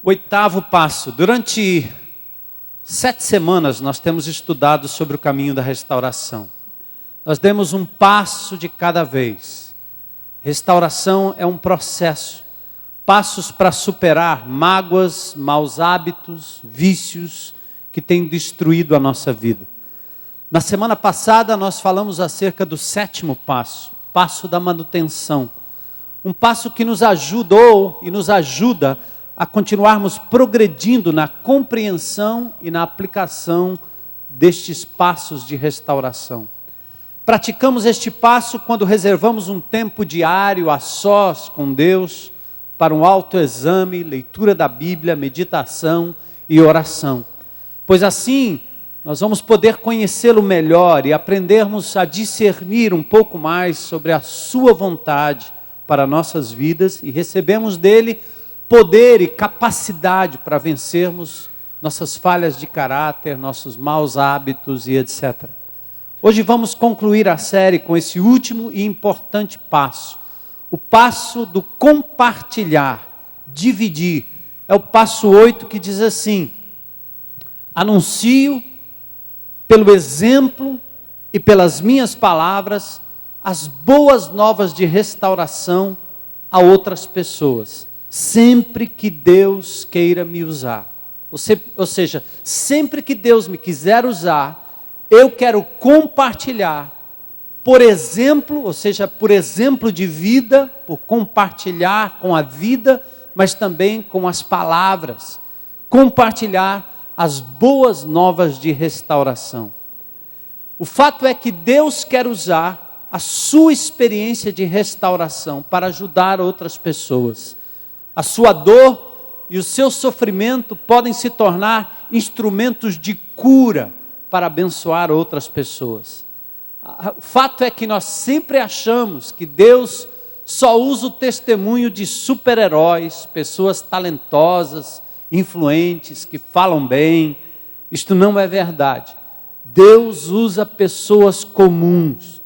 Oitavo passo. Durante 7 semanas nós temos estudado sobre o caminho da restauração. Nós demos um passo de cada vez. Restauração é um processo. Passos para superar mágoas, maus hábitos, vícios que têm destruído a nossa vida. Na semana passada nós falamos acerca do 7º passo, passo da manutenção. Um passo que nos ajudou e nos ajuda a continuarmos progredindo na compreensão e na aplicação destes passos de restauração. Praticamos este passo quando reservamos um tempo diário a sós com Deus para um autoexame, leitura da Bíblia, meditação e oração. Pois assim nós vamos poder conhecê-lo melhor e aprendermos a discernir um pouco mais sobre a sua vontade para nossas vidas e recebemos dele poder e capacidade para vencermos nossas falhas de caráter, nossos maus hábitos e etc. Hoje vamos concluir a série com esse último e importante passo. O passo do compartilhar, dividir. É o passo 8 que diz assim: anuncio pelo exemplo e pelas minhas palavras as boas novas de restauração a outras pessoas. Sempre que Deus queira me usar. Ou seja, sempre que Deus me quiser usar, eu quero compartilhar, por exemplo, ou seja, por exemplo de vida, por compartilhar com a vida, mas também com as palavras. Compartilhar as boas novas de restauração. O fato é que Deus quer usar a sua experiência de restauração para ajudar outras pessoas. A sua dor e o seu sofrimento podem se tornar instrumentos de cura para abençoar outras pessoas. O fato é que nós sempre achamos que Deus só usa o testemunho de super-heróis, pessoas talentosas, influentes, que falam bem. Isto não é verdade. Deus usa pessoas comuns.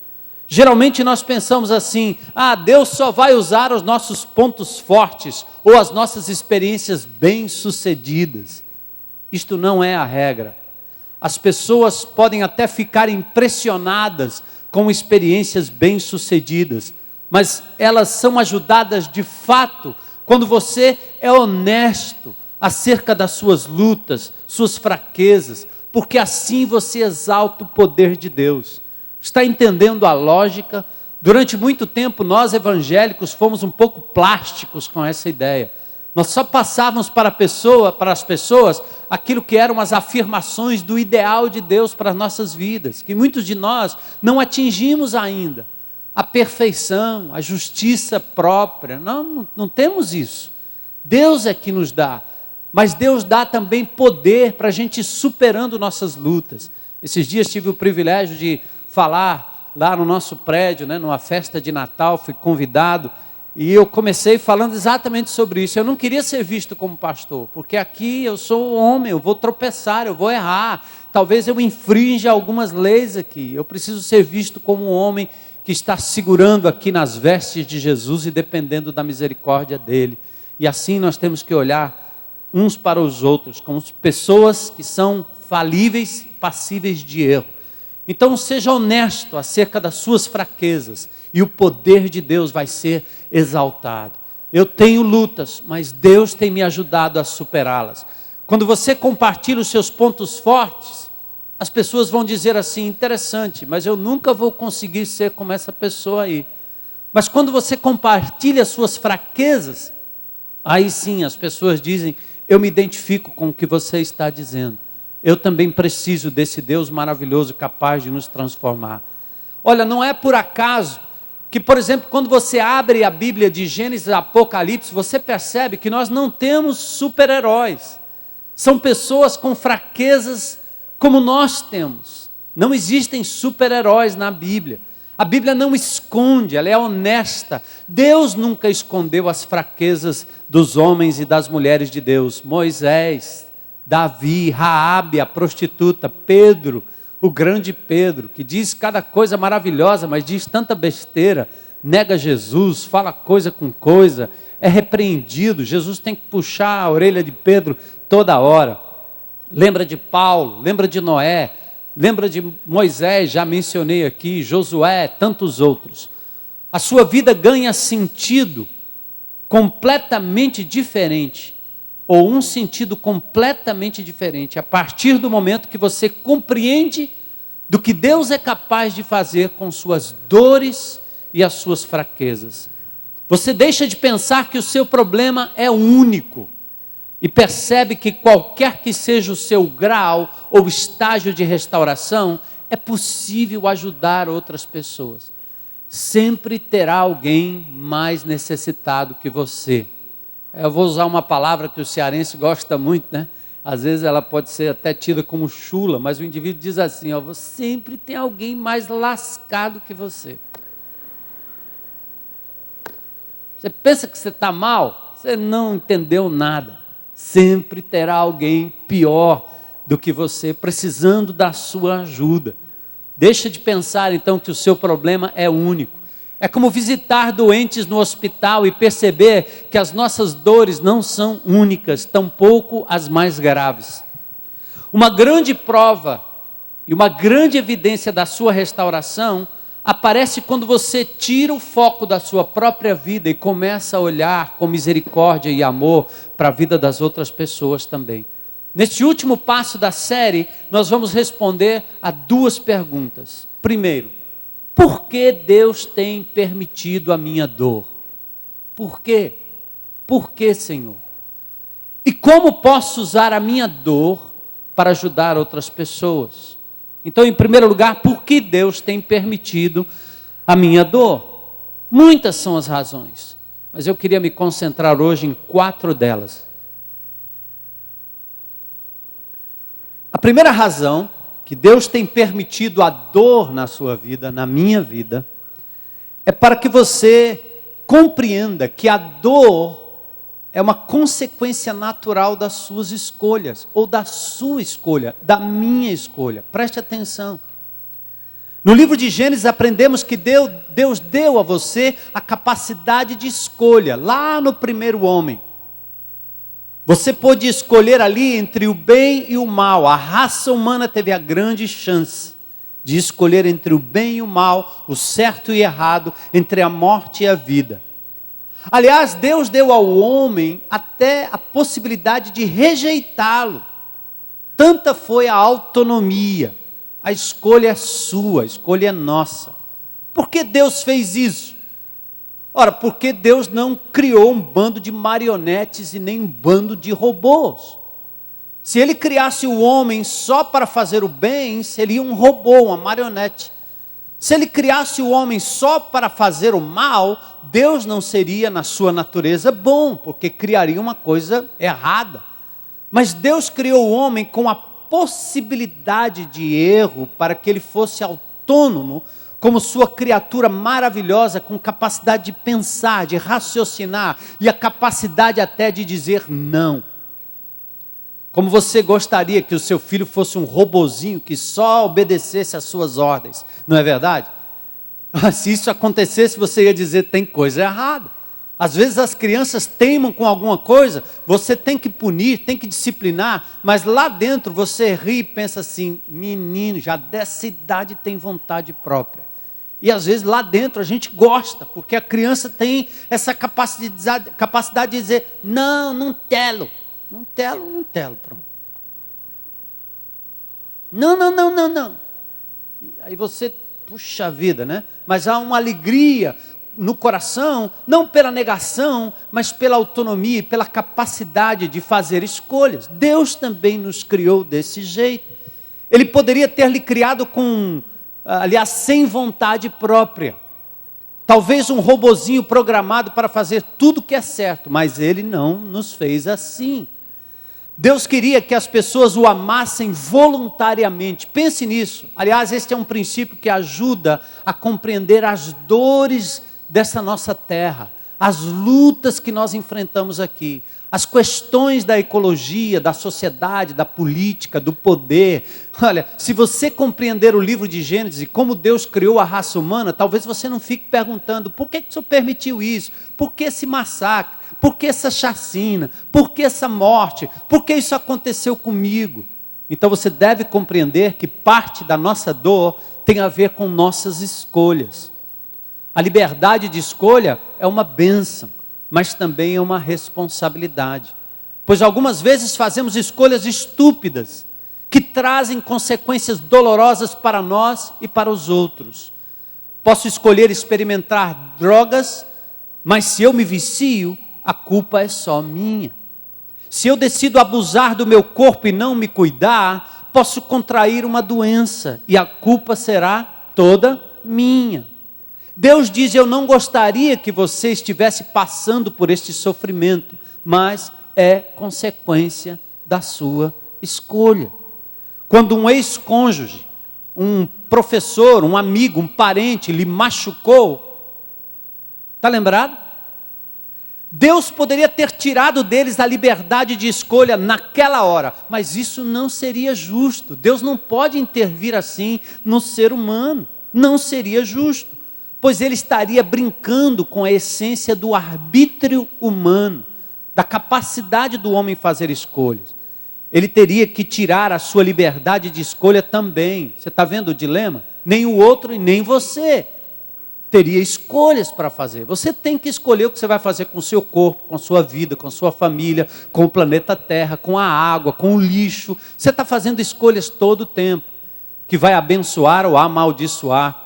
Geralmente nós pensamos assim: Deus só vai usar os nossos pontos fortes ou as nossas experiências bem-sucedidas. Isto não é a regra. As pessoas podem até ficar impressionadas com experiências bem-sucedidas, mas elas são ajudadas de fato quando você é honesto acerca das suas lutas, suas fraquezas, porque assim você exalta o poder de Deus. Está entendendo a lógica? Durante muito tempo nós evangélicos fomos um pouco plásticos com essa ideia. Nós só passávamos para as pessoas aquilo que eram as afirmações do ideal de Deus para as nossas vidas, que muitos de nós não atingimos ainda. A perfeição, a justiça própria, não temos isso. Deus é que nos dá, mas Deus dá também poder para a gente ir superando nossas lutas. Esses dias tive o privilégio de falar lá no nosso prédio, numa festa de Natal, fui convidado, e eu comecei falando exatamente sobre isso. Eu não queria ser visto como pastor, porque aqui eu sou homem, eu vou tropeçar, eu vou errar, talvez eu infrinja algumas leis aqui. Eu preciso ser visto como um homem que está segurando aqui nas vestes de Jesus e dependendo da misericórdia dele. E assim nós temos que olhar uns para os outros, como pessoas que são falíveis, passíveis de erro. Então seja honesto acerca das suas fraquezas e o poder de Deus vai ser exaltado. Eu tenho lutas, mas Deus tem me ajudado a superá-las. Quando você compartilha os seus pontos fortes, as pessoas vão dizer assim: interessante, mas eu nunca vou conseguir ser como essa pessoa aí. Mas quando você compartilha as suas fraquezas, aí sim as pessoas dizem: eu me identifico com o que você está dizendo. Eu também preciso desse Deus maravilhoso capaz de nos transformar. Olha, não é por acaso que, por exemplo, quando você abre a Bíblia de Gênesis a Apocalipse, você percebe que nós não temos super-heróis. São pessoas com fraquezas como nós temos. Não existem super-heróis na Bíblia. A Bíblia não esconde, ela é honesta. Deus nunca escondeu as fraquezas dos homens e das mulheres de Deus. Moisés, Davi, Raabe, a prostituta, Pedro, o grande Pedro, que diz cada coisa maravilhosa, mas diz tanta besteira, nega Jesus, fala coisa com coisa, é repreendido. Jesus tem que puxar a orelha de Pedro toda hora. Lembra de Paulo, lembra de Noé, lembra de Moisés, já mencionei aqui, Josué, tantos outros. A sua vida ganha sentido completamente diferente, ou um sentido completamente diferente, a partir do momento que você compreende do que Deus é capaz de fazer com suas dores e as suas fraquezas. Você deixa de pensar que o seu problema é único e percebe que qualquer que seja o seu grau ou estágio de restauração, é possível ajudar outras pessoas. Sempre terá alguém mais necessitado que você. Eu vou usar uma palavra que o cearense gosta muito, né? Às vezes ela pode ser até tida como chula, mas o indivíduo diz assim, ó, você sempre tem alguém mais lascado que você. Você pensa que você está mal? Você não entendeu nada. Sempre terá alguém pior do que você, precisando da sua ajuda. Deixa de pensar então que o seu problema é único. É como visitar doentes no hospital e perceber que as nossas dores não são únicas, tampouco as mais graves. Uma grande prova e uma grande evidência da sua restauração aparece quando você tira o foco da sua própria vida e começa a olhar com misericórdia e amor para a vida das outras pessoas também. Neste último passo da série, nós vamos responder a duas perguntas. Primeiro, por que Deus tem permitido a minha dor? Por quê? Por que, Senhor? E como posso usar a minha dor para ajudar outras pessoas? Então, em primeiro lugar, por que Deus tem permitido a minha dor? Muitas são as razões, mas eu queria me concentrar hoje em 4 delas. A primeira razão que Deus tem permitido a dor na sua vida, na minha vida, é para que você compreenda que a dor é uma consequência natural das suas escolhas, ou da sua escolha, da minha escolha. Preste atenção. No livro de Gênesis aprendemos que Deus deu a você a capacidade de escolha, lá no primeiro homem. Você pôde escolher ali entre o bem e o mal. A raça humana teve a grande chance de escolher entre o bem e o mal, o certo e errado, entre a morte e a vida. Aliás, Deus deu ao homem até a possibilidade de rejeitá-lo. Tanta foi a autonomia. A escolha é sua, a escolha é nossa. Por que Deus fez isso? Ora, porque Deus não criou um bando de marionetes e nem um bando de robôs. Se Ele criasse o homem só para fazer o bem, seria um robô, uma marionete. Se Ele criasse o homem só para fazer o mal, Deus não seria na sua natureza bom, porque criaria uma coisa errada. Mas Deus criou o homem com a possibilidade de erro para que ele fosse autônomo, como sua criatura maravilhosa, com capacidade de pensar, de raciocinar e a capacidade até de dizer não. Como você gostaria que o seu filho fosse um robozinho que só obedecesse às suas ordens, não é verdade? Se isso acontecesse, você ia dizer, tem coisa errada. Às vezes as crianças teimam com alguma coisa, você tem que punir, tem que disciplinar, mas lá dentro você ri e pensa assim, menino, já dessa idade tem vontade própria. E às vezes lá dentro a gente gosta, porque a criança tem essa capacidade de dizer, não telo, pronto. Não. E aí você, puxa vida, né? Mas há uma alegria no coração, não pela negação, mas pela autonomia, pela capacidade de fazer escolhas. Deus também nos criou desse jeito. Ele poderia ter lhe criado sem vontade própria. Talvez um robozinho programado para fazer tudo que é certo, mas Ele não nos fez assim. Deus queria que as pessoas o amassem voluntariamente. Pense nisso. Aliás, este é um princípio que ajuda a compreender as dores dessa nossa terra, as lutas que nós enfrentamos aqui, as questões da ecologia, da sociedade, da política, do poder. Olha, se você compreender o livro de Gênesis e como Deus criou a raça humana, talvez você não fique perguntando, por que o Senhor permitiu isso? Por que esse massacre? Por que essa chacina? Por que essa morte? Por que isso aconteceu comigo? Então você deve compreender que parte da nossa dor tem a ver com nossas escolhas. A liberdade de escolha é uma bênção, mas também é uma responsabilidade. Pois algumas vezes fazemos escolhas estúpidas, que trazem consequências dolorosas para nós e para os outros. Posso escolher experimentar drogas, mas se eu me vicio, a culpa é só minha. Se eu decido abusar do meu corpo e não me cuidar, posso contrair uma doença e a culpa será toda minha. Deus diz: eu não gostaria que você estivesse passando por este sofrimento, mas é consequência da sua escolha. Quando um ex-cônjuge, um professor, um amigo, um parente lhe machucou, está lembrado? Deus poderia ter tirado deles a liberdade de escolha naquela hora, mas isso não seria justo. Deus não pode intervir assim no ser humano, não seria justo, pois ele estaria brincando com a essência do arbítrio humano, da capacidade do homem fazer escolhas. Ele teria que tirar a sua liberdade de escolha também. Você está vendo o dilema? Nem o outro e nem você. Teria escolhas para fazer. Você tem que escolher o que você vai fazer com o seu corpo, com a sua vida, com a sua família, com o planeta Terra, com a água, com o lixo. Você está fazendo escolhas todo o tempo, que vai abençoar ou amaldiçoar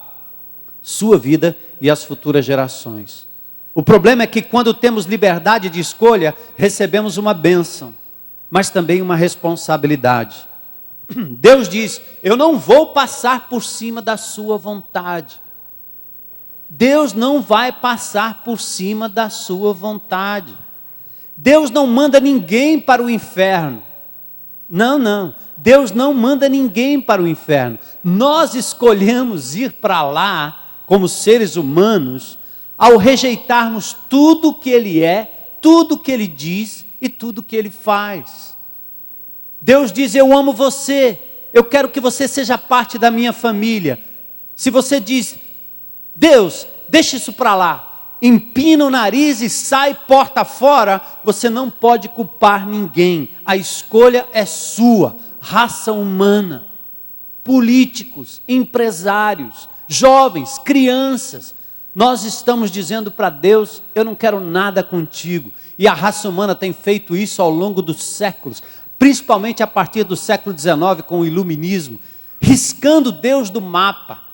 sua vida e as futuras gerações. O problema é que quando temos liberdade de escolha, recebemos uma bênção, mas também uma responsabilidade. Deus diz: eu não vou passar por cima da sua vontade. Deus não vai passar por cima da sua vontade. Deus não manda ninguém para o inferno. Não. Deus não manda ninguém para o inferno. Nós escolhemos ir para lá, como seres humanos, ao rejeitarmos tudo que Ele é, tudo que Ele diz e tudo que Ele faz. Deus diz: eu amo você, eu quero que você seja parte da minha família. Se você diz: Deus, deixa isso para lá, empina o nariz e sai porta fora, você não pode culpar ninguém. A escolha é sua. Raça humana, políticos, empresários, jovens, crianças, nós estamos dizendo para Deus: eu não quero nada contigo. E a raça humana tem feito isso ao longo dos séculos, principalmente a partir do século XIX com o iluminismo, riscando Deus do mapa.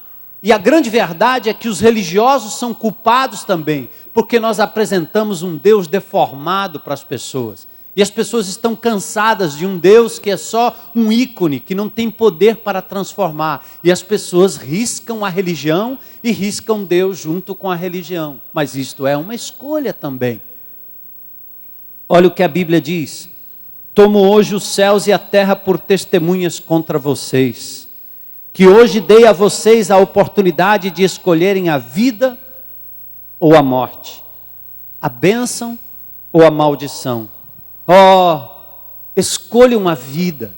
E a grande verdade é que os religiosos são culpados também, porque nós apresentamos um Deus deformado para as pessoas. E as pessoas estão cansadas de um Deus que é só um ícone, que não tem poder para transformar. E as pessoas riscam a religião e riscam Deus junto com a religião. Mas isto é uma escolha também. Olha o que a Bíblia diz: tomo hoje os céus e a terra por testemunhas contra vocês, que hoje dei a vocês a oportunidade de escolherem a vida ou a morte, a bênção ou a maldição. Escolham a vida,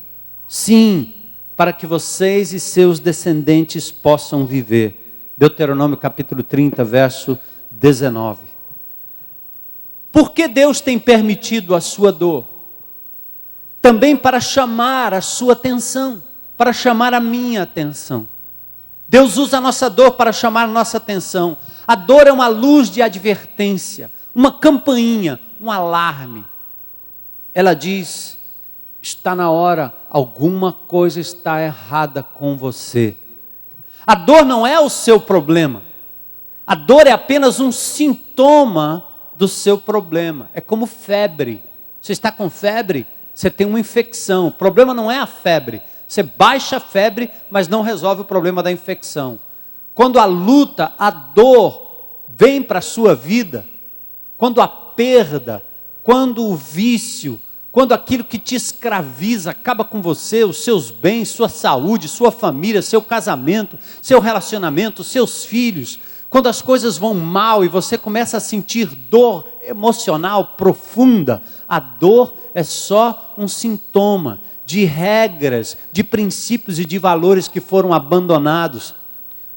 sim, para que vocês e seus descendentes possam viver. Deuteronômio capítulo 30, verso 19. Por que Deus tem permitido a sua dor? Também para chamar a sua atenção, para chamar a minha atenção. Deus usa a nossa dor para chamar a nossa atenção. A dor é uma luz de advertência, uma campainha, um alarme. Ela diz: está na hora, alguma coisa está errada com você. A dor não é o seu problema. A dor é apenas um sintoma do seu problema. É como febre. Você está com febre, você tem uma infecção. O problema não é a febre. Você baixa a febre, mas não resolve o problema da infecção. Quando a luta, a dor vem para a sua vida, quando a perda, quando o vício, quando aquilo que te escraviza acaba com você, os seus bens, sua saúde, sua família, seu casamento, seu relacionamento, seus filhos, quando as coisas vão mal e você começa a sentir dor emocional profunda, a dor é só um sintoma de regras, de princípios e de valores que foram abandonados,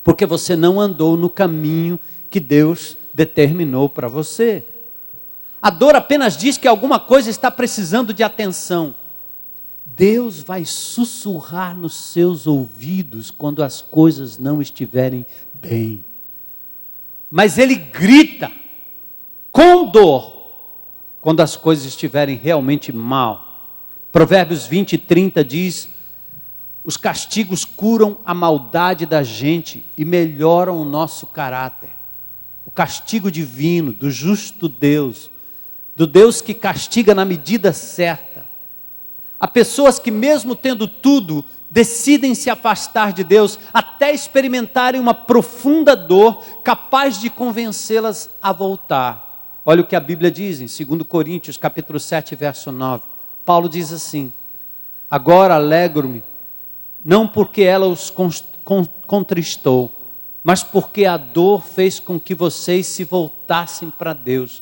porque você não andou no caminho que Deus determinou para você. A dor apenas diz que alguma coisa está precisando de atenção. Deus vai sussurrar nos seus ouvidos quando as coisas não estiverem bem. Mas Ele grita com dor quando as coisas estiverem realmente mal. Provérbios 20:30 diz: os castigos curam a maldade da gente e melhoram o nosso caráter. O castigo divino, do justo Deus, do Deus que castiga na medida certa. Há pessoas que mesmo tendo tudo, decidem se afastar de Deus, até experimentarem uma profunda dor, capaz de convencê-las a voltar. Olha o que a Bíblia diz em 2 Coríntios, capítulo 7, verso 9. Paulo diz assim: agora alegro-me, não porque ela os contristou, mas porque a dor fez com que vocês se voltassem para Deus.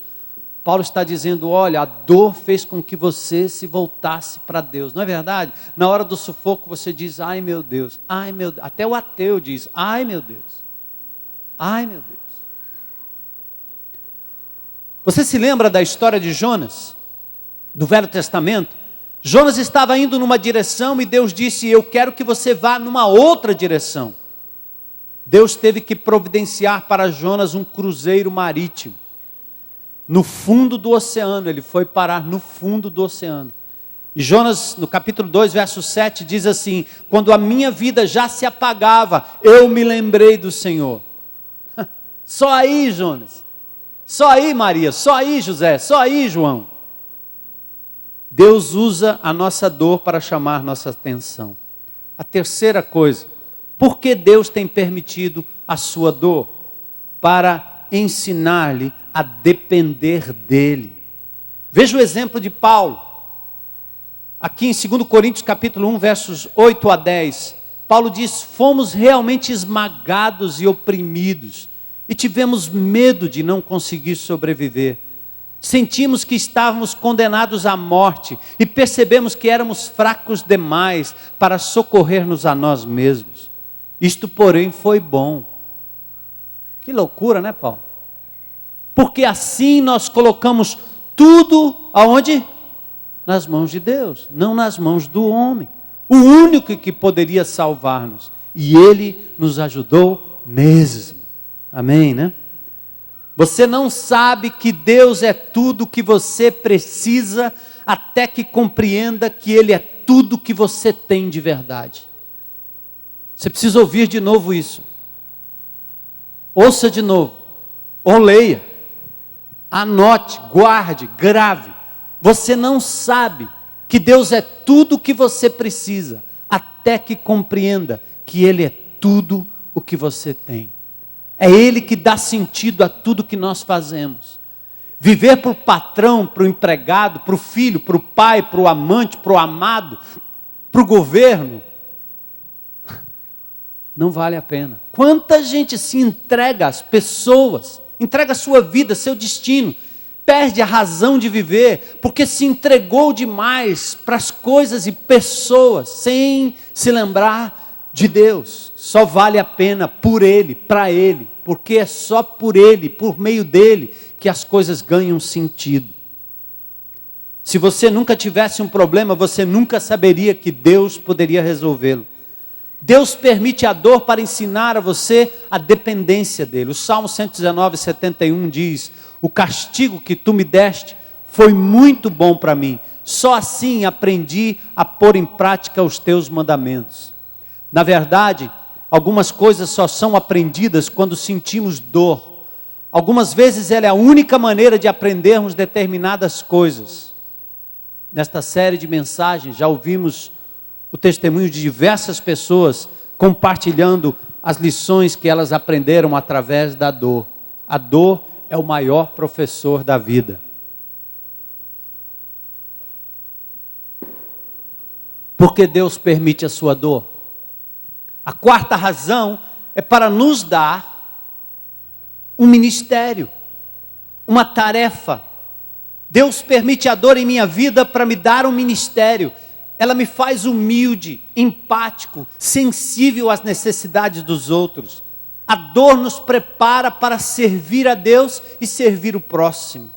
Paulo está dizendo, olha, a dor fez com que você se voltasse para Deus. Não é verdade? Na hora do sufoco você diz, ai meu Deus, ai meu Deus. Até o ateu diz, ai meu Deus, ai meu Deus. Você se lembra da história de Jonas? No Velho Testamento? Jonas estava indo numa direção e Deus disse, eu quero que você vá numa outra direção. Deus teve que providenciar para Jonas um cruzeiro marítimo. No fundo do oceano, ele foi parar no fundo do oceano. E Jonas, no capítulo 2, verso 7, diz assim, quando a minha vida já se apagava, eu me lembrei do Senhor. Só aí, Jonas. Só aí, Maria. Só aí, José. Só aí, João. Deus usa a nossa dor para chamar nossa atenção. A terceira coisa, por que Deus tem permitido a sua dor? Para ensinar-lhe a depender dele. Veja o exemplo de Paulo. Aqui em 2 Coríntios capítulo 1, versos 8 a 10. Paulo diz, fomos realmente esmagados e oprimidos, e tivemos medo de não conseguir sobreviver. Sentimos que estávamos condenados à morte, e percebemos que éramos fracos demais para socorrer-nos a nós mesmos. Isto, porém, foi bom. Que loucura, né, Paulo? Porque assim nós colocamos tudo aonde? Nas mãos de Deus, não nas mãos do homem. O único que poderia salvar-nos. E Ele nos ajudou mesmo. Amém, né? Você não sabe que Deus é tudo o que você precisa, até que compreenda que Ele é tudo o que você tem de verdade. Você precisa ouvir de novo isso. Ouça de novo. Ou leia. Anote, guarde, grave. Você não sabe que Deus é tudo o que você precisa, até que compreenda que Ele é tudo o que você tem. É Ele que dá sentido a tudo que nós fazemos. Viver para o patrão, para o empregado, para o filho, para o pai, para o amante, para o amado, para o governo, não vale a pena. Quanta gente se entrega às pessoas, entrega a sua vida, seu destino, perde a razão de viver, porque se entregou demais para as coisas e pessoas, sem se lembrar de Deus. Só vale a pena por Ele, para Ele, porque é só por Ele, por meio dEle, que as coisas ganham sentido. Se você nunca tivesse um problema, você nunca saberia que Deus poderia resolvê-lo. Deus permite a dor para ensinar a você a dependência dEle. O Salmo 119, 71 diz, o castigo que tu me deste foi muito bom para mim. Só assim aprendi a pôr em prática os teus mandamentos. Na verdade, algumas coisas só são aprendidas quando sentimos dor. Algumas vezes ela é a única maneira de aprendermos determinadas coisas. Nesta série de mensagens já ouvimos o testemunho de diversas pessoas compartilhando as lições que elas aprenderam através da dor. A dor é o maior professor da vida. Por que Deus permite a sua dor? A quarta razão é para nos dar um ministério, uma tarefa. Deus permite a dor em minha vida para me dar um ministério. Ela me faz humilde, empático, sensível às necessidades dos outros. A dor nos prepara para servir a Deus e servir o próximo.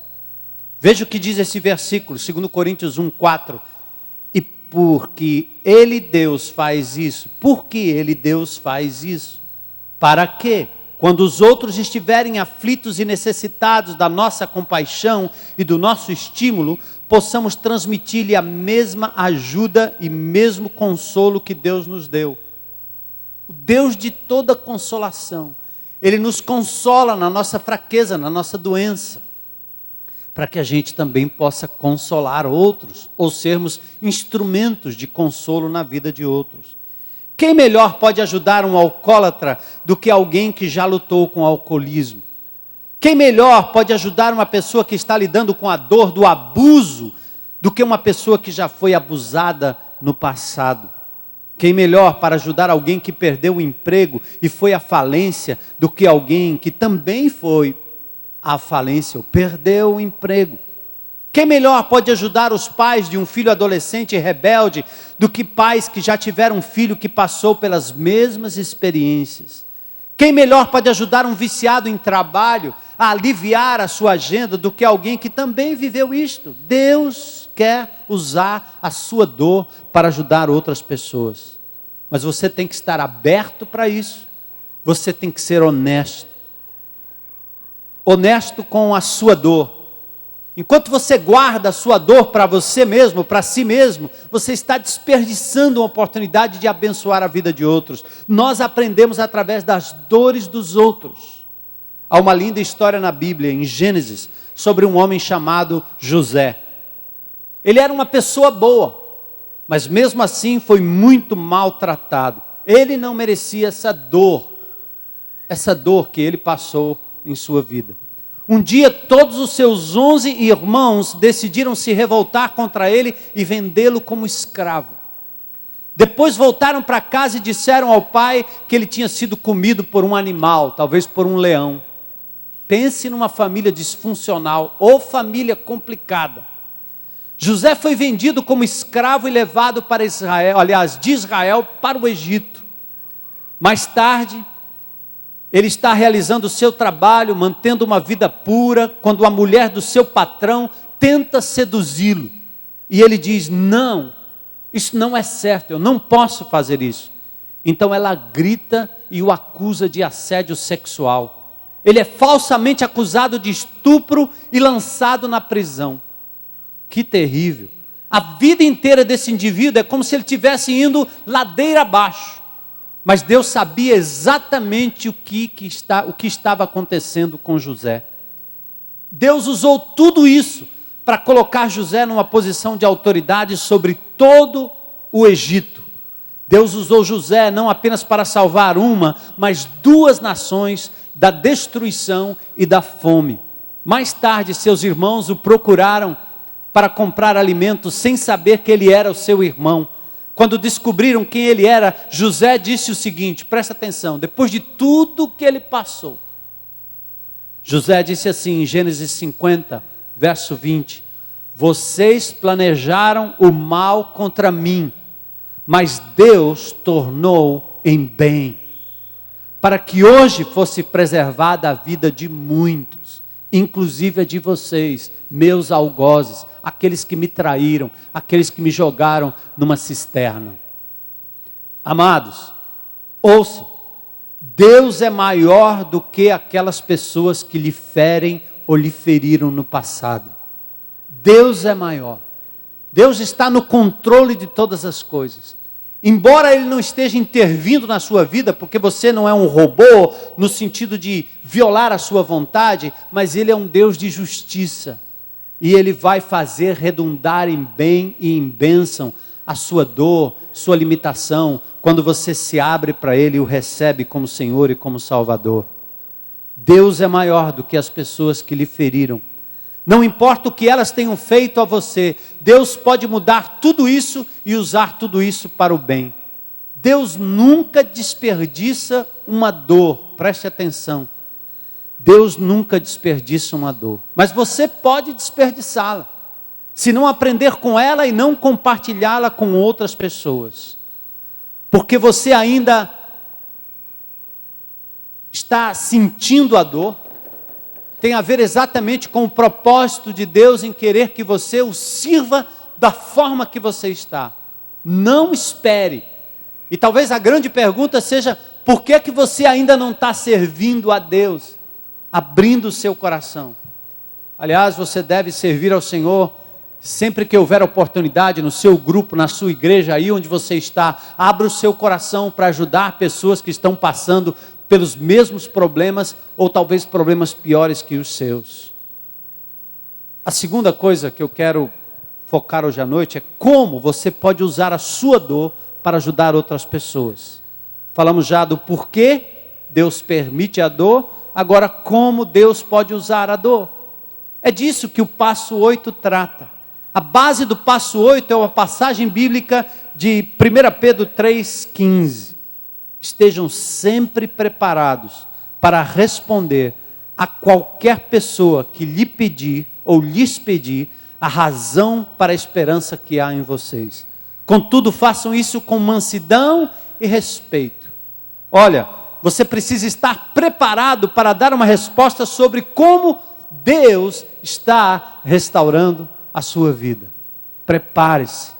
Veja o que diz esse versículo, 2 Coríntios 1:4. E porque Ele, Deus, faz isso. Por que Ele, Deus, faz isso? Para quê? Quando os outros estiverem aflitos e necessitados da nossa compaixão e do nosso estímulo, possamos transmitir-lhe a mesma ajuda e mesmo consolo que Deus nos deu. O Deus de toda consolação, Ele nos consola na nossa fraqueza, na nossa doença, para que a gente também possa consolar outros, ou sermos instrumentos de consolo na vida de outros. Quem melhor pode ajudar um alcoólatra do que alguém que já lutou com o alcoolismo? Quem melhor pode ajudar uma pessoa que está lidando com a dor do abuso do que uma pessoa que já foi abusada no passado? Quem melhor para ajudar alguém que perdeu o emprego e foi à falência do que alguém que também foi à falência ou perdeu o emprego? Quem melhor pode ajudar os pais de um filho adolescente rebelde do que pais que já tiveram um filho que passou pelas mesmas experiências? Quem melhor pode ajudar um viciado em trabalho a aliviar a sua agenda do que alguém que também viveu isto? Deus quer usar a sua dor para ajudar outras pessoas. Mas você tem que estar aberto para isso. Você tem que ser honesto. Honesto com a sua dor. Enquanto você guarda a sua dor para você mesmo, para si mesmo, você está desperdiçando uma oportunidade de abençoar a vida de outros. Nós aprendemos através das dores dos outros. Há uma linda história na Bíblia, em Gênesis, sobre um homem chamado José. Ele era uma pessoa boa, mas mesmo assim foi muito maltratado. Ele não merecia essa dor que ele passou em sua vida. Um dia todos os seus 11 irmãos decidiram se revoltar contra ele e vendê-lo como escravo. Depois voltaram para casa e disseram ao pai que ele tinha sido comido por um animal, talvez por um leão. Pense numa família disfuncional ou família complicada. José foi vendido como escravo e levado para Israel, aliás, de Israel para o Egito. Mais tarde, ele está realizando o seu trabalho, mantendo uma vida pura, quando a mulher do seu patrão tenta seduzi-lo. E ele diz: não, isso não é certo, eu não posso fazer isso. Então ela grita e o acusa de assédio sexual. Ele é falsamente acusado de estupro e lançado na prisão. Que terrível. A vida inteira desse indivíduo é como se ele estivesse indo ladeira abaixo. Mas Deus sabia exatamente o que estava acontecendo com José. Deus usou tudo isso para colocar José numa posição de autoridade sobre todo o Egito. Deus usou José não apenas para salvar uma, mas 2 nações da destruição e da fome. Mais tarde, seus irmãos o procuraram para comprar alimento sem saber que ele era o seu irmão. Quando descobriram quem ele era, José disse o seguinte, presta atenção, depois de tudo que ele passou. José disse assim em Gênesis 50, verso 20, vocês planejaram o mal contra mim, mas Deus tornou em bem, para que hoje fosse preservada a vida de muitos, inclusive a de vocês, meus algozes, aqueles que me traíram, aqueles que me jogaram numa cisterna. Amados, ouçam, Deus é maior do que aquelas pessoas que lhe ferem ou lhe feriram no passado. Deus é maior. Deus está no controle de todas as coisas. Embora Ele não esteja intervindo na sua vida, porque você não é um robô, no sentido de violar a sua vontade, mas Ele é um Deus de justiça. E Ele vai fazer redundar em bem e em bênção a sua dor, sua limitação, quando você se abre para Ele e o recebe como Senhor e como Salvador. Deus é maior do que as pessoas que lhe feriram. Não importa o que elas tenham feito a você, Deus pode mudar tudo isso e usar tudo isso para o bem. Deus nunca desperdiça uma dor, preste atenção. Deus nunca desperdiça uma dor, mas você pode desperdiçá-la, se não aprender com ela e não compartilhá-la com outras pessoas, porque você ainda está sentindo a dor, tem a ver exatamente com o propósito de Deus em querer que você o sirva da forma que você está. Não espere. E talvez a grande pergunta seja, por que você ainda não está servindo a Deus? Abrindo o seu coração. Aliás, você deve servir ao Senhor sempre que houver oportunidade no seu grupo, na sua igreja, aí onde você está. Abra o seu coração para ajudar pessoas que estão passando pelos mesmos problemas, ou talvez problemas piores que os seus. A segunda coisa que eu quero focar hoje à noite é como você pode usar a sua dor para ajudar outras pessoas. Falamos já do porquê Deus permite a dor, agora como Deus pode usar a dor. É disso que o passo 8 trata. A base do passo 8 é uma passagem bíblica de 1 Pedro 3,15. Estejam sempre preparados para responder a qualquer pessoa que lhe pedir ou lhes pedir a razão para a esperança que há em vocês. Contudo, façam isso com mansidão e respeito. Olha, você precisa estar preparado para dar uma resposta sobre como Deus está restaurando a sua vida. Prepare-se.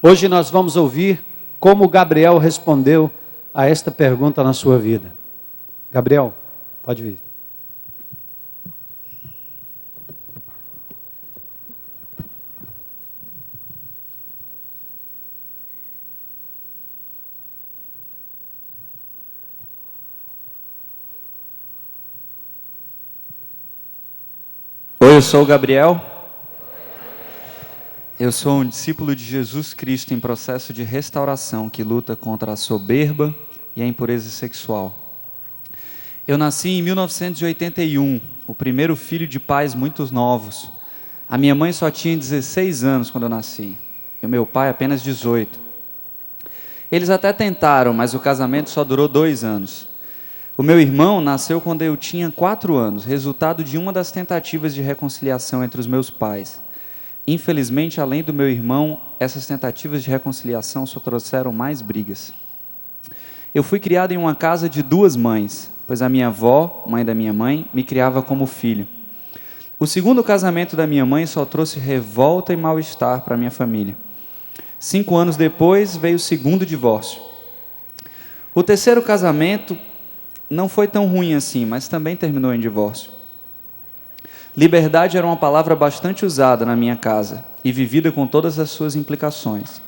Hoje nós vamos ouvir como Gabriel respondeu a esta pergunta na sua vida. Gabriel, pode vir. Oi, eu sou o Gabriel. Eu sou um discípulo de Jesus Cristo em processo de restauração que luta contra a soberba e a impureza sexual. Eu nasci em 1981, o primeiro filho de pais muito novos. A minha mãe só tinha 16 anos quando eu nasci, e o meu pai apenas 18. Eles até tentaram, mas o casamento só durou 2 anos. O meu irmão nasceu quando eu tinha 4 anos, resultado de uma das tentativas de reconciliação entre os meus pais. Infelizmente, além do meu irmão, essas tentativas de reconciliação só trouxeram mais brigas. Eu fui criado em uma casa de 2 mães, pois a minha avó, mãe da minha mãe, me criava como filho. O segundo casamento da minha mãe só trouxe revolta e mal-estar para a minha família. 5 anos depois, veio o segundo divórcio. O terceiro casamento não foi tão ruim assim, mas também terminou em divórcio. Liberdade era uma palavra bastante usada na minha casa e vivida com todas as suas implicações.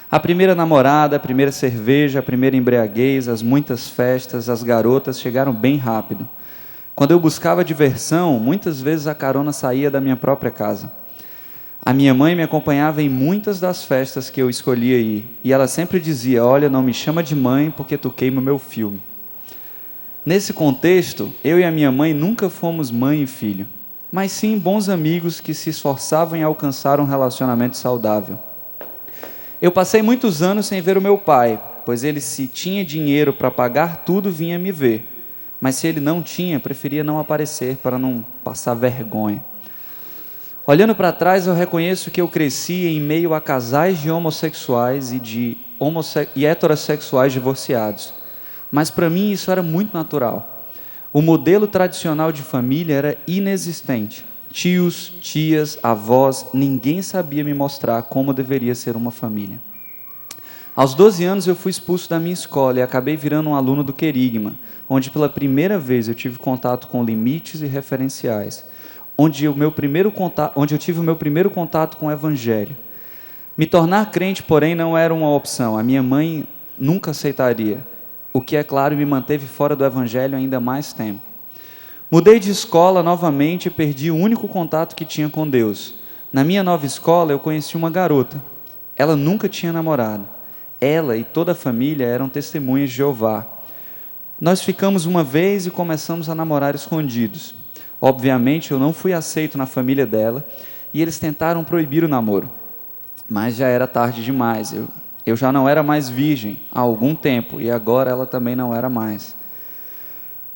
A primeira namorada, a primeira cerveja, a primeira embriaguez, as muitas festas, as garotas chegaram bem rápido. Quando eu buscava diversão, muitas vezes a carona saía da minha própria casa. A minha mãe me acompanhava em muitas das festas que eu escolhia ir, e ela sempre dizia: olha, não me chama de mãe porque tu queima o meu filme. Nesse contexto, eu e a minha mãe nunca fomos mãe e filho, mas sim bons amigos que se esforçavam em alcançar um relacionamento saudável. Eu passei muitos anos sem ver o meu pai, pois ele, se tinha dinheiro para pagar tudo, vinha me ver, mas se ele não tinha, preferia não aparecer para não passar vergonha. Olhando para trás, eu reconheço que eu cresci em meio a casais de homossexuais e heterossexuais divorciados, mas para mim isso era muito natural. O modelo tradicional de família era inexistente. Tios, tias, avós, ninguém sabia me mostrar como deveria ser uma família. Aos 12 anos eu fui expulso da minha escola e acabei virando um aluno do Querigma, onde pela primeira vez eu tive contato com limites e referenciais, onde eu tive o meu primeiro contato com o Evangelho. Me tornar crente, porém, não era uma opção. A minha mãe nunca aceitaria, o que, é claro, me manteve fora do Evangelho ainda mais tempo. Mudei de escola novamente e perdi o único contato que tinha com Deus. Na minha nova escola, eu conheci uma garota. Ela nunca tinha namorado. Ela e toda a família eram testemunhas de Jeová. Nós ficamos uma vez e começamos a namorar escondidos. Obviamente, eu não fui aceito na família dela e eles tentaram proibir o namoro. Mas já era tarde demais. Eu já não era mais virgem há algum tempo e agora ela também não era mais.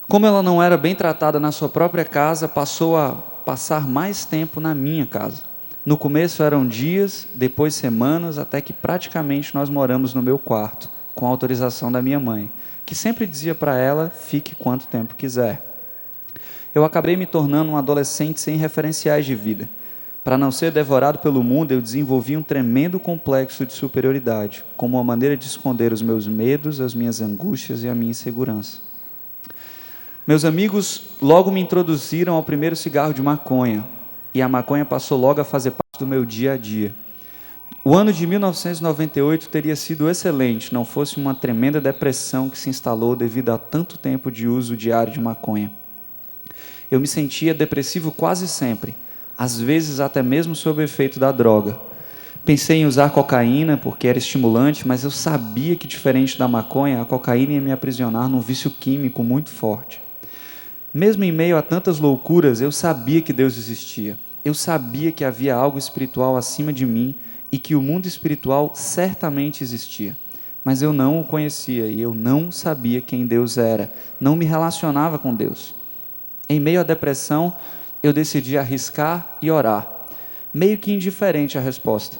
Como ela não era bem tratada na sua própria casa, passou a passar mais tempo na minha casa. No começo eram dias, depois semanas, até que praticamente nós moramos no meu quarto, com a autorização da minha mãe, que sempre dizia para ela: fique quanto tempo quiser. eu acabei me tornando um adolescente sem referenciais de vida. Para não ser devorado pelo mundo, eu desenvolvi um tremendo complexo de superioridade, como uma maneira de esconder os meus medos, as minhas angústias e a minha insegurança. Meus amigos logo me introduziram ao primeiro cigarro de maconha, e a maconha passou logo a fazer parte do meu dia a dia. O ano de 1998 teria sido excelente, não fosse uma tremenda depressão que se instalou devido a tanto tempo de uso diário de maconha. Eu me sentia depressivo quase sempre, às vezes até mesmo sob o efeito da droga. Pensei em usar cocaína porque era estimulante, mas eu sabia que, diferente da maconha, a cocaína ia me aprisionar num vício químico muito forte. Mesmo em meio a tantas loucuras, eu sabia que Deus existia. Eu sabia que havia algo espiritual acima de mim e que o mundo espiritual certamente existia. Mas eu não o conhecia e eu não sabia quem Deus era. Não me relacionava com Deus. Em meio à depressão, eu decidi arriscar e orar, meio que indiferente à resposta.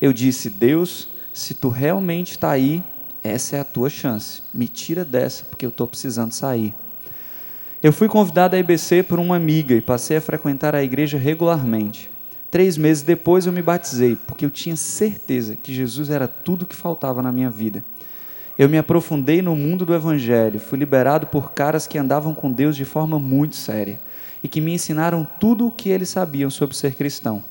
Eu disse: Deus, se tu realmente está aí, essa é a tua chance, me tira dessa, porque eu estou precisando sair. Eu fui convidado à IBC por uma amiga e passei a frequentar a igreja regularmente. 3 meses depois eu me batizei, porque eu tinha certeza que Jesus era tudo o que faltava na minha vida. Eu me aprofundei no mundo do Evangelho, fui liberado por caras que andavam com Deus de forma muito séria e que me ensinaram tudo o que eles sabiam sobre ser cristão.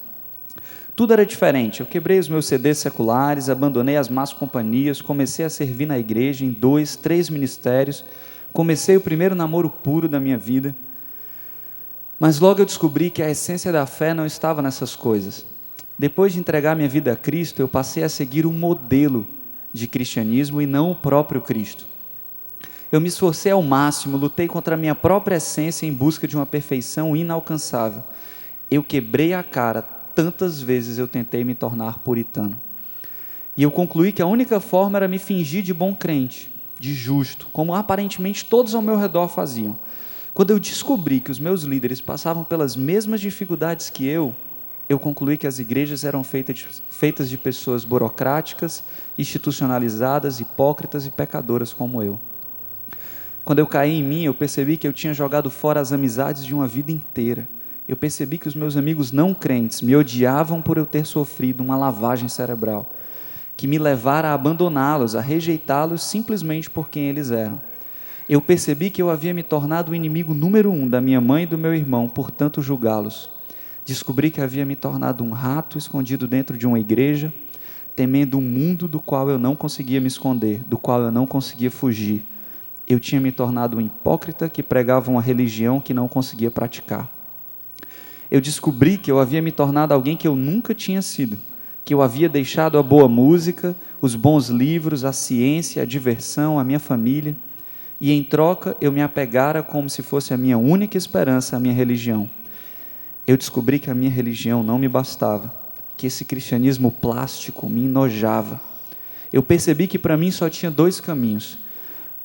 Tudo era diferente. Eu quebrei os meus CDs seculares, abandonei as más companhias, comecei a servir na igreja em 2, 3 ministérios, comecei o primeiro namoro puro da minha vida. Mas logo eu descobri que a essência da fé não estava nessas coisas. Depois de entregar minha vida a Cristo, eu passei a seguir um modelo de cristianismo e não o próprio Cristo. Eu me esforcei ao máximo, lutei contra a minha própria essência em busca de uma perfeição inalcançável. Eu quebrei a cara, tantas vezes eu tentei me tornar puritano. E eu concluí que a única forma era me fingir de bom crente, de justo, como aparentemente todos ao meu redor faziam. Quando eu descobri que os meus líderes passavam pelas mesmas dificuldades que eu concluí que as igrejas eram feitas de pessoas burocráticas, institucionalizadas, hipócritas e pecadoras como eu. Quando eu caí em mim, eu percebi que eu tinha jogado fora as amizades de uma vida inteira. Eu percebi que os meus amigos não crentes me odiavam por eu ter sofrido uma lavagem cerebral, que me levara a abandoná-los, a rejeitá-los simplesmente por quem eles eram. Eu percebi que eu havia me tornado o inimigo número 1 da minha mãe e do meu irmão, portanto julgá-los. Descobri que havia me tornado um rato escondido dentro de uma igreja, temendo um mundo do qual eu não conseguia me esconder, do qual eu não conseguia fugir. Eu tinha me tornado um hipócrita que pregava uma religião que não conseguia praticar. Eu descobri que eu havia me tornado alguém que eu nunca tinha sido, que eu havia deixado a boa música, os bons livros, a ciência, a diversão, a minha família, e em troca eu me apegara como se fosse a minha única esperança, a minha religião. Eu descobri que a minha religião não me bastava, que esse cristianismo plástico me enojava. Eu percebi que para mim só tinha 2 caminhos: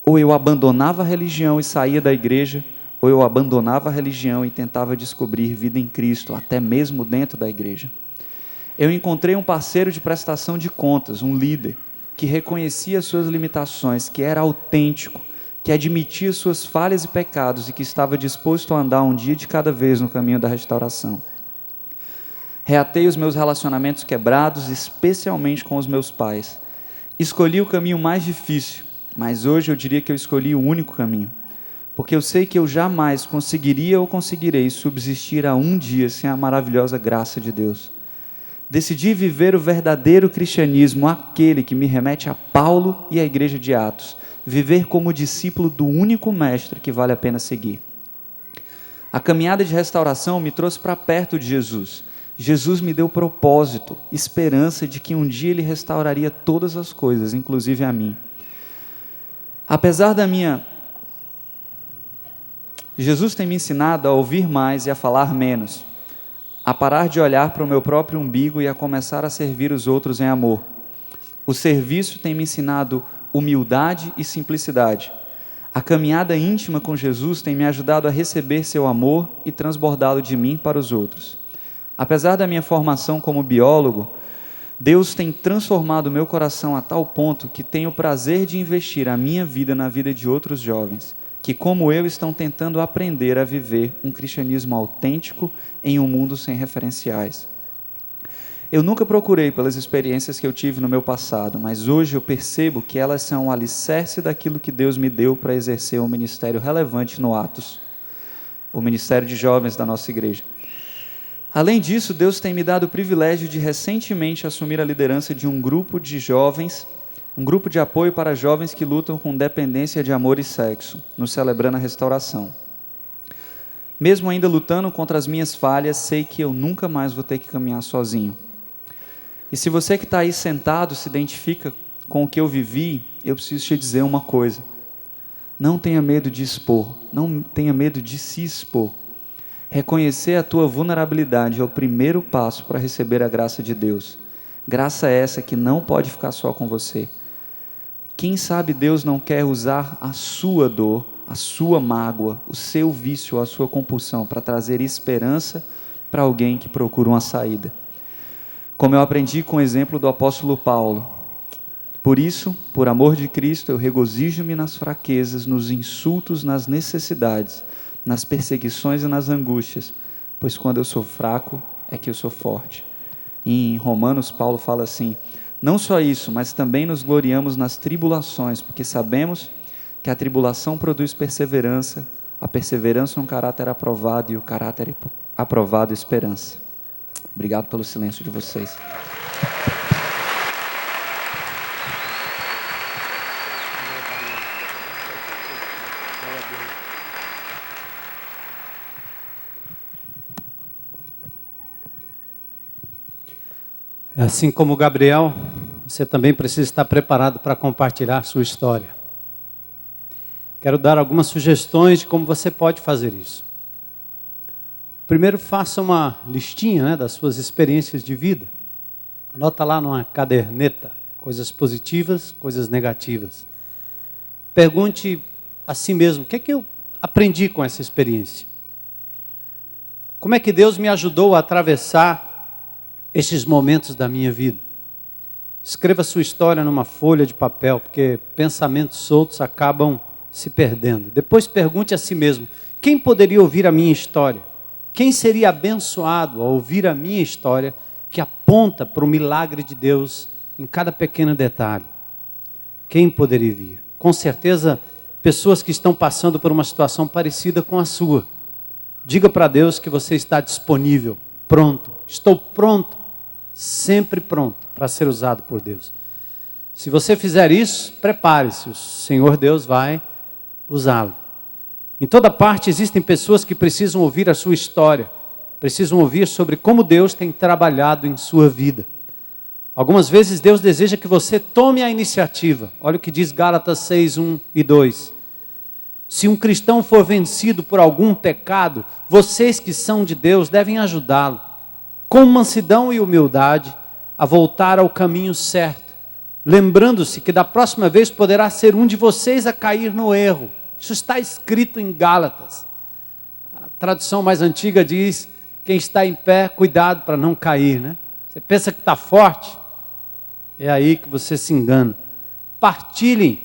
ou eu abandonava a religião e saía da igreja, ou eu abandonava a religião e tentava descobrir vida em Cristo, até mesmo dentro da igreja. Eu encontrei um parceiro de prestação de contas, um líder, que reconhecia suas limitações, que era autêntico, que admitia suas falhas e pecados e que estava disposto a andar um dia de cada vez no caminho da restauração. Reatei os meus relacionamentos quebrados, especialmente com os meus pais. Escolhi o caminho mais difícil, mas hoje eu diria que eu escolhi o único caminho, porque eu sei que eu jamais conseguiria ou conseguirei subsistir a um dia sem a maravilhosa graça de Deus. Decidi viver o verdadeiro cristianismo, aquele que me remete a Paulo e à igreja de Atos, viver como discípulo do único mestre que vale a pena seguir. A caminhada de restauração me trouxe para perto de Jesus. Jesus me deu propósito, esperança de que um dia Ele restauraria todas as coisas, inclusive a mim. Apesar da minha... Jesus tem me ensinado a ouvir mais e a falar menos, a parar de olhar para o meu próprio umbigo e a começar a servir os outros em amor. O serviço tem me ensinado humildade e simplicidade. A caminhada íntima com Jesus tem me ajudado a receber seu amor e transbordá-lo de mim para os outros. Apesar da minha formação como biólogo, Deus tem transformado o meu coração a tal ponto que tenho o prazer de investir a minha vida na vida de outros jovens, que, como eu, estão tentando aprender a viver um cristianismo autêntico em um mundo sem referenciais. Eu nunca procurei pelas experiências que eu tive no meu passado, mas hoje eu percebo que elas são o alicerce daquilo que Deus me deu para exercer um ministério relevante no Atos, o ministério de jovens da nossa igreja. Além disso, Deus tem me dado o privilégio de recentemente assumir a liderança de um grupo de jovens, um grupo de apoio para jovens que lutam com dependência de amor e sexo, no Celebrando a Restauração. Mesmo ainda lutando contra as minhas falhas, sei que eu nunca mais vou ter que caminhar sozinho. E se você que está aí sentado se identifica com o que eu vivi, eu preciso te dizer uma coisa: não tenha medo de expor, não tenha medo de se expor. Reconhecer a tua vulnerabilidade é o primeiro passo para receber a graça de Deus. Graça essa que não pode ficar só com você. Quem sabe Deus não quer usar a sua dor, a sua mágoa, o seu vício, a sua compulsão para trazer esperança para alguém que procura uma saída. Como eu aprendi com o exemplo do apóstolo Paulo. Por isso, por amor de Cristo, eu regozijo-me nas fraquezas, nos insultos, nas necessidades, nas perseguições e nas angústias, pois quando eu sou fraco, é que eu sou forte. E em Romanos, Paulo fala assim: não só isso, mas também nos gloriamos nas tribulações, porque sabemos que a tribulação produz perseverança, a perseverança um caráter aprovado, e o caráter aprovado esperança. Obrigado pelo silêncio de vocês. Assim como Gabriel, você também precisa estar preparado para compartilhar a sua história. Quero dar algumas sugestões de como você pode fazer isso. Primeiro, faça uma listinha, das suas experiências de vida. Anota lá numa caderneta, coisas positivas, coisas negativas. Pergunte a si mesmo: o que é que eu aprendi com essa experiência? Como é que Deus me ajudou a atravessar esses momentos da minha vida? Escreva sua história numa folha de papel, porque pensamentos soltos acabam se perdendo. Depois pergunte a si mesmo: quem poderia ouvir a minha história? Quem seria abençoado ao ouvir a minha história, que aponta para o milagre de Deus em cada pequeno detalhe? Quem poderia vir? Com certeza, pessoas que estão passando por uma situação parecida com a sua. Diga para Deus que você está disponível, pronto. Estou pronto, sempre pronto para ser usado por Deus. Se você fizer isso, prepare-se, o Senhor Deus vai usá-lo. Em toda parte existem pessoas que precisam ouvir a sua história, precisam ouvir sobre como Deus tem trabalhado em sua vida. Algumas vezes Deus deseja que você tome a iniciativa. Olha o que diz Gálatas 6, 1 e 2. Se um cristão for vencido por algum pecado, vocês que são de Deus devem ajudá-lo, com mansidão e humildade, a voltar ao caminho certo, lembrando-se que da próxima vez poderá ser um de vocês a cair no erro. Isso está escrito em Gálatas. A tradução mais antiga diz: quem está em pé, cuidado para não cair, né? Você pensa que está forte? É aí que você se engana. Partilhem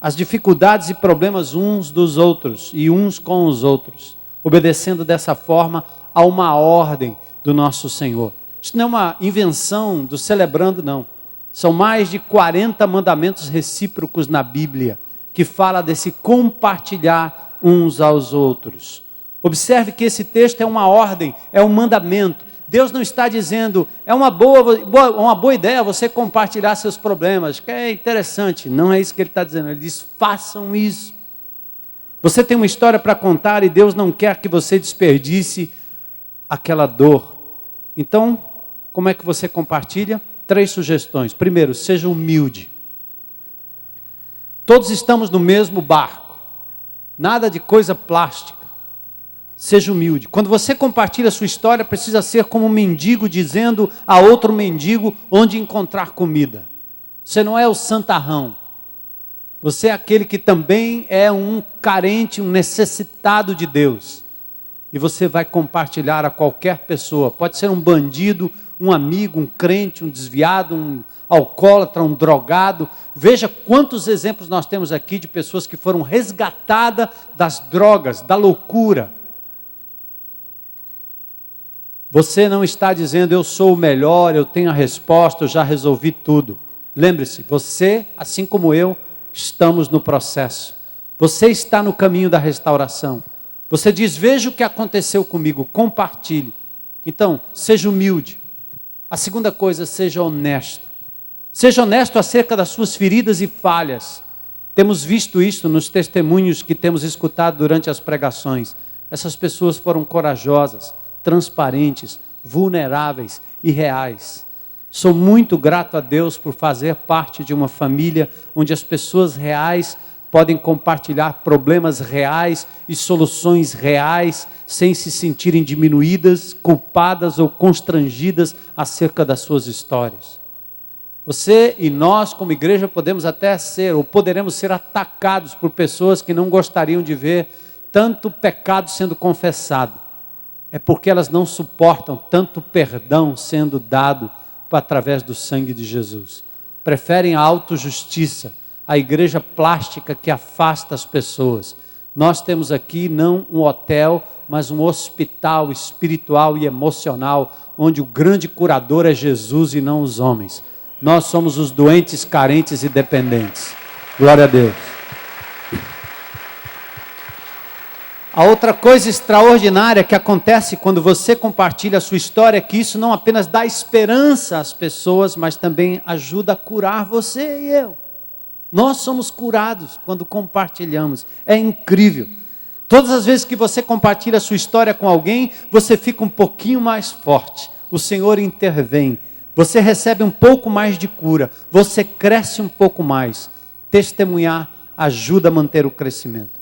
as dificuldades e problemas uns dos outros e uns com os outros, obedecendo dessa forma a uma ordem do nosso Senhor. Isso não é uma invenção do Celebrando, não. São mais de 40 mandamentos recíprocos na Bíblia, que fala desse compartilhar uns aos outros. Observe que esse texto é uma ordem, é um mandamento. Deus não está dizendo: é uma boa ideia você compartilhar seus problemas, que é interessante. Não é isso que ele está dizendo. Ele diz: façam isso. Você tem uma história para contar e Deus não quer que você desperdice aquela dor. Então, como é que você compartilha? 3 sugestões. Primeiro, seja humilde. Todos estamos no mesmo barco. Nada de coisa plástica. Seja humilde. Quando você compartilha a sua história, precisa ser como um mendigo dizendo a outro mendigo onde encontrar comida. Você não é o santarrão. Você é aquele que também é um carente, um necessitado de Deus. E você vai compartilhar a qualquer pessoa. Pode ser um bandido, um amigo, um crente, um desviado, um alcoólatra, um drogado. Veja quantos exemplos nós temos aqui de pessoas que foram resgatadas das drogas, da loucura. Você não está dizendo, eu sou o melhor, eu tenho a resposta, eu já resolvi tudo. Lembre-se, você, assim como eu, estamos no processo. Você está no caminho da restauração. Você diz, veja o que aconteceu comigo, compartilhe. Então, seja humilde. A segunda coisa, seja honesto. Seja honesto acerca das suas feridas e falhas. Temos visto isso nos testemunhos que temos escutado durante as pregações. Essas pessoas foram corajosas, transparentes, vulneráveis e reais. Sou muito grato a Deus por fazer parte de uma família onde as pessoas reais podem compartilhar problemas reais e soluções reais, sem se sentirem diminuídas, culpadas ou constrangidas acerca das suas histórias. Você e nós, como igreja, podemos até ser, ou poderemos ser atacados por pessoas que não gostariam de ver tanto pecado sendo confessado. É porque elas não suportam tanto perdão sendo dado através do sangue de Jesus. Preferem a autojustiça, a igreja plástica que afasta as pessoas. Nós temos aqui não um hotel, mas um hospital espiritual e emocional, onde o grande curador é Jesus e não os homens. Nós somos os doentes, carentes e dependentes. Glória a Deus. A outra coisa extraordinária que acontece quando você compartilha a sua história é que isso não apenas dá esperança às pessoas, mas também ajuda a curar você e eu. Nós somos curados quando compartilhamos. É incrível. Todas as vezes que você compartilha a sua história com alguém, você fica um pouquinho mais forte. O Senhor intervém. Você recebe um pouco mais de cura. Você cresce um pouco mais. Testemunhar ajuda a manter o crescimento.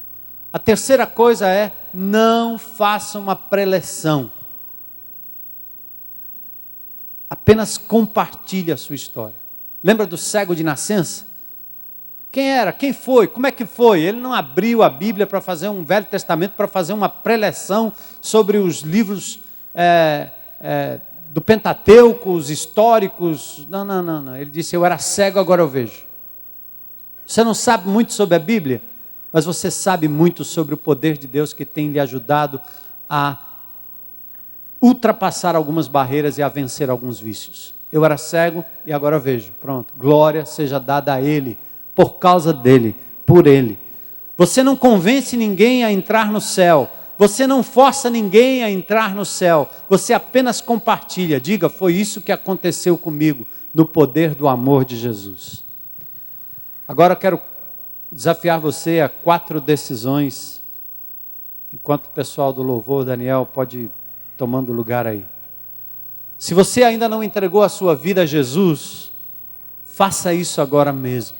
A terceira coisa é, não faça uma preleção. Apenas compartilhe a sua história. Lembra do cego de nascença? Quem era? Quem foi? Como é que foi? Ele não abriu a Bíblia para fazer um Velho Testamento, para fazer uma preleção sobre os livros do Pentateuco, os históricos. Não. Ele disse, eu era cego, agora eu vejo. Você não sabe muito sobre a Bíblia? Mas você sabe muito sobre o poder de Deus que tem lhe ajudado a ultrapassar algumas barreiras e a vencer alguns vícios. Eu era cego e agora vejo. Pronto, glória seja dada a Ele, por causa dEle, por Ele. Você não convence ninguém a entrar no céu. Você não força ninguém a entrar no céu. Você apenas compartilha. Diga, foi isso que aconteceu comigo, no poder do amor de Jesus. Agora eu quero desafiar você a 4 decisões, enquanto o pessoal do louvor, Daniel, pode ir tomando lugar aí. Se você ainda não entregou a sua vida a Jesus, faça isso agora mesmo.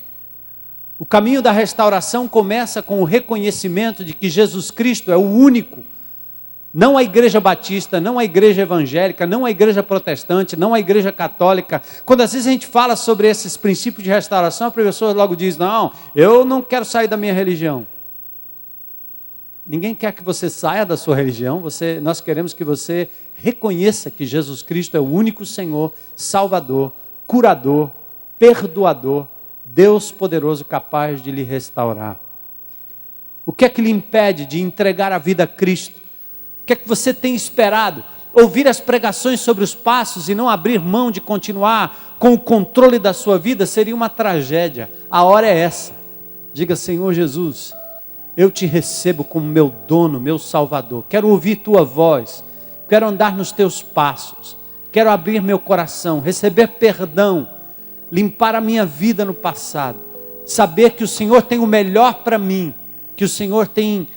O caminho da restauração começa com o reconhecimento de que Jesus Cristo é o único. Não a igreja batista, não a igreja evangélica, não a igreja protestante, não a igreja católica. Quando às vezes a gente fala sobre esses princípios de restauração, a pessoa logo diz, não, eu não quero sair da minha religião. Ninguém quer que você saia da sua religião, nós queremos que você reconheça que Jesus Cristo é o único Senhor, Salvador, curador, perdoador, Deus poderoso capaz de lhe restaurar. O que é que lhe impede de entregar a vida a Cristo? O que é que você tem esperado? Ouvir as pregações sobre os passos e não abrir mão de continuar com o controle da sua vida seria uma tragédia. A hora é essa. Diga, Senhor Jesus, eu te recebo como meu dono, meu Salvador. Quero ouvir tua voz. Quero andar nos teus passos. Quero abrir meu coração, receber perdão, limpar a minha vida no passado. Saber que o Senhor tem o melhor para mim, que o Senhor tem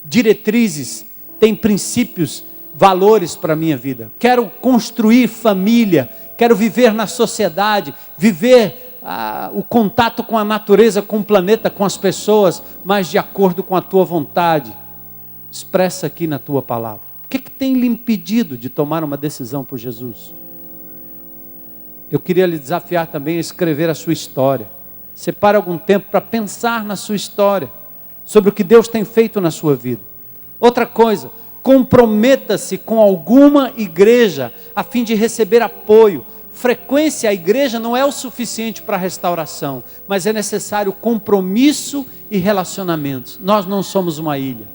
diretrizes, tem princípios, valores para a minha vida. Quero construir família, quero viver na sociedade, viver o contato com a natureza, com o planeta, com as pessoas, mas de acordo com a tua vontade. Expressa aqui na tua palavra. O que tem lhe impedido de tomar uma decisão por Jesus? Eu queria lhe desafiar também a escrever a sua história. Separe algum tempo para pensar na sua história, sobre o que Deus tem feito na sua vida. Outra coisa, Comprometa-se com alguma igreja a fim de receber apoio. Frequência à igreja não é o suficiente para a restauração, mas é necessário compromisso e relacionamentos. Nós não somos uma ilha.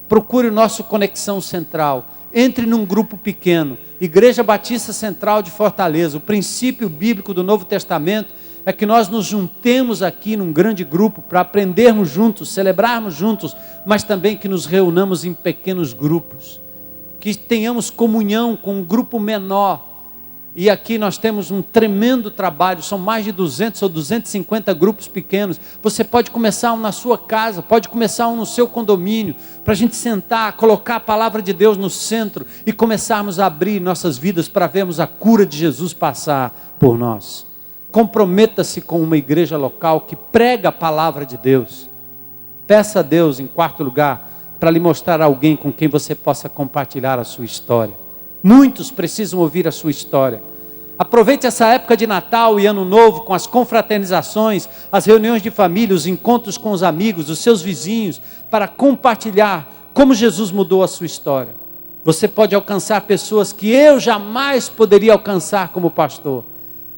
Procure o nosso Conexão Central. Entre num grupo pequeno. Igreja Batista Central de Fortaleza. O princípio bíblico do Novo Testamento é que nós nos juntemos aqui num grande grupo para aprendermos juntos, celebrarmos juntos, mas também que nos reunamos em pequenos grupos, que tenhamos comunhão com um grupo menor. E aqui nós temos um tremendo trabalho, são mais de 200 ou 250 grupos pequenos. Você pode começar um na sua casa, pode começar um no seu condomínio, para a gente sentar, colocar a palavra de Deus no centro e começarmos a abrir nossas vidas para vermos a cura de Jesus passar por nós. Comprometa-se com uma igreja local que prega a palavra de Deus. Peça a Deus, em quarto lugar, para lhe mostrar alguém com quem você possa compartilhar a sua história. Muitos precisam ouvir a sua história. Aproveite essa época de Natal e Ano Novo com as confraternizações, as reuniões de família, os encontros com os amigos, os seus vizinhos, para compartilhar como Jesus mudou a sua história. Você pode alcançar pessoas que eu jamais poderia alcançar como pastor.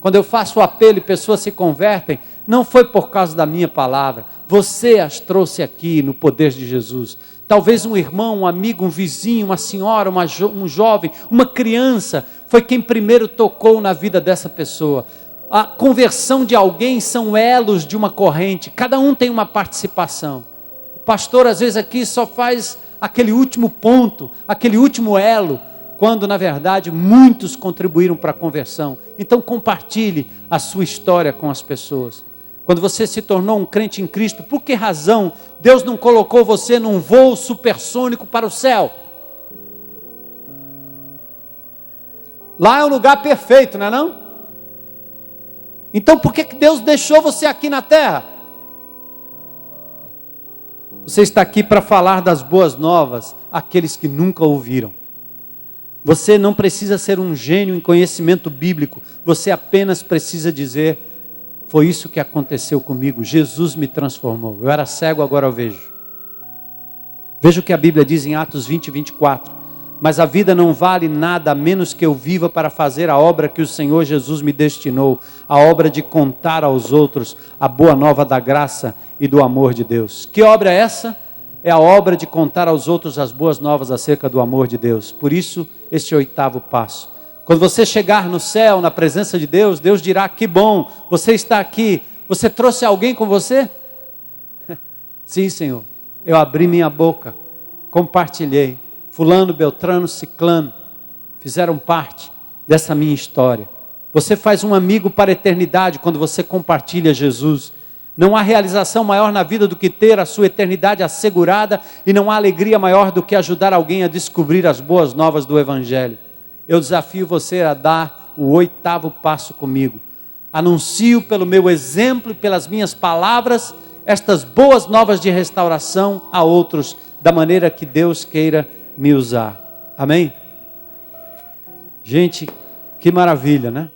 Quando eu faço o apelo e pessoas se convertem, não foi por causa da minha palavra. Você as trouxe aqui no poder de Jesus. Talvez um irmão, um amigo, um vizinho, uma senhora, um jovem, uma criança, foi quem primeiro tocou na vida dessa pessoa. A conversão de alguém são elos de uma corrente, cada um tem uma participação. O pastor às vezes aqui só faz aquele último ponto, aquele último elo, quando na verdade muitos contribuíram para a conversão. Então compartilhe a sua história com as pessoas. Quando você se tornou um crente em Cristo, por que razão Deus não colocou você num voo supersônico para o céu? Lá é um lugar perfeito, não é não? Então por que Deus deixou você aqui na terra? Você está aqui para falar das boas novas àqueles que nunca ouviram. Você não precisa ser um gênio em conhecimento bíblico, você apenas precisa dizer: foi isso que aconteceu comigo, Jesus me transformou, eu era cego, agora eu vejo. Veja o que a Bíblia diz em Atos 20, 24. Mas a vida não vale nada a menos que eu viva para fazer a obra que o Senhor Jesus me destinou, a obra de contar aos outros a boa nova da graça e do amor de Deus. Que obra é essa? É a obra de contar aos outros as boas novas acerca do amor de Deus. Por isso, este 8º passo. Quando você chegar no céu, na presença de Deus, Deus dirá: que bom, você está aqui. Você trouxe alguém com você? Sim, Senhor. Eu abri minha boca, compartilhei. Fulano, Beltrano, Ciclano fizeram parte dessa minha história. Você faz um amigo para a eternidade quando você compartilha Jesus. Não há realização maior na vida do que ter a sua eternidade assegurada, e não há alegria maior do que ajudar alguém a descobrir as boas novas do Evangelho. Eu desafio você a dar o 8º passo comigo. Anuncio pelo meu exemplo e pelas minhas palavras estas boas novas de restauração a outros, da maneira que Deus queira me usar. Amém? Gente, que maravilha, né?